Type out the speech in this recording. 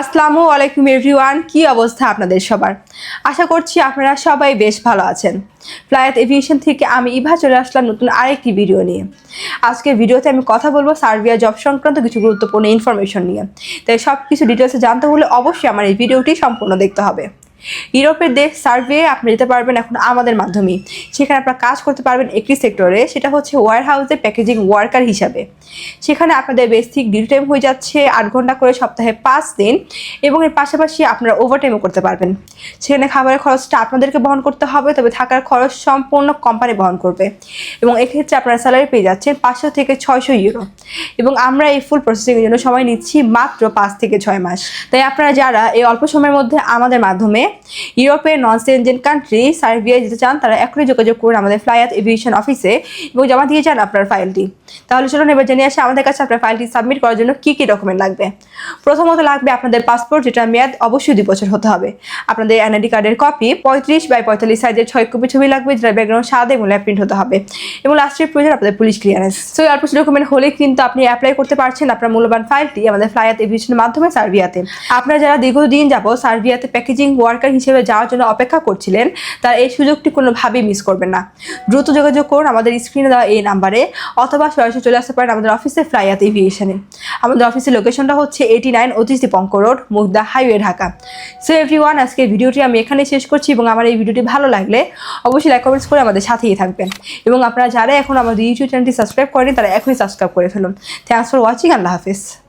আসসালামু আলাইকুম এভরিওয়ান, কি অবস্থা আপনাদের সবার? আশা করছি আপনারা সবাই বেশ ভালো আছেন। ফ্লাইয়াত এভিয়েশন থেকে আমি ইভা চলে আসলাম নতুন আরেকটি ভিডিও নিয়ে। আজকের ভিডিওতে আমি কথা বলবো সার্বিয়া জব সংক্রান্ত কিছু গুরুত্বপূর্ণ ইনফরমেশন নিয়ে। তাই সব কিছু ডিটেলসে জানতে হলে অবশ্যই আমার এই ভিডিওটি সম্পূর্ণ দেখতে হবে। ইউরোপের দেশ সার্বিয়া আপনি যেতে পারবেন এখন আমাদের মাধ্যমেই। সেখানে আপনারা কাজ করতে পারবেন একটি সেক্টরে, সেটা হচ্ছে ওয়্যার হাউসে প্যাকেজিং ওয়ার্কার হিসাবে। সেখানে আপনাদের বেসিক ডিউটি টাইম হয়ে যাচ্ছে 8 ঘন্টা করে সপ্তাহে 5 দিন, এবং এর পাশাপাশি আপনারা ওভারটাইমও করতে পারবেন। সেখানে খাবারের খরচটা আপনাদেরকে বহন করতে হবে, তবে থাকার খরচ সম্পূর্ণ কোম্পানি বহন করবে। এবং এক্ষেত্রে আপনারা স্যালারি পেয়ে যাচ্ছেন 500 থেকে 600 ইউরো। এবং আমরা এই ফুল প্রসেসিংয়ের জন্য সময় নিচ্ছি মাত্র 5 থেকে 6 মাস। তাই আপনারা যারা এই অল্প সময়ের মধ্যে আমাদের মাধ্যমে ইউরোপের নন সেনজেন কান্ট্রি সার্বিয়ায় যেতে চান, তারা এখনই যোগাযোগ করুন আমাদের ফ্লাইয়াত এভিয়েশন অফিসে এবং জমা দিয়ে যান আপনার ফাইলটি। তাহলে চলুন এবার জেনে আসে আমাদের কাছে আপনার ফাইলটি সাবমিট করার জন্য কী কী ডকুমেন্ট লাগবে। প্রথমত লাগবে আপনাদের পাসপোর্ট, যেটা মেয়াদ অবশ্যই 2 বছর হতে হবে। আপনাদের এনআইডি কার্ডের কপি 35x45 সাইজের 6 কপি ছবি লাগবে, যেটা ব্যাকগ্রাউন্ড সাদা এবং ল্যাপ প্রিন্ট হতে হবে। এবং লাস্টের প্রয়োজন আপনাদের পুলিশ ক্লিয়ারেন্স। সো এই অল্প ডকুমেন্ট হলে কিন্তু আপনি অ্যাপ্লাই করতে পারছেন আপনার মূল্যবান ফাইলটি আমাদের ফ্লাইয়াত এভিয়েশনের মাধ্যমে সার্বিয়াতে। আপনারা যারা দীর্ঘদিন যাবত সার্বিয়াতে প্যাকেজিং ওয়ার্কার হিসেবে যাওয়ার জন্য অপেক্ষা করছিলেন, তার এই সুযোগটি কোনোভাবেই মিস করবেন না। দ্রুত যোগাযোগ করুন আমাদের স্ক্রিনে দেওয়া এই নাম্বারে, অথবা সরাসরি চলে আসতে পারেন আমাদের অফিসে ফ্লাইয়াত এভিয়েশনে। আমাদের অফিসের লোকেশনটা হচ্ছে 89 Atish Dipankar road, Mugda highway, Dhaka. So everyone, আজকের ভিডিওটি আমি এখানে শেষ করছি, এবং আমার এই ভিডিওটি ভালো লাগলে অবশ্যই লাইক কমেন্টস করে আমাদের সাথেই থাকবেন। এবং আপনারা যারা এখন আমাদের ইউটিউব চ্যানেলটি সাবস্ক্রাইব করেন, তারা এখনই সাবস্ক্রাইব করে ফেলুন। Thanks for watching. Allah Hafiz.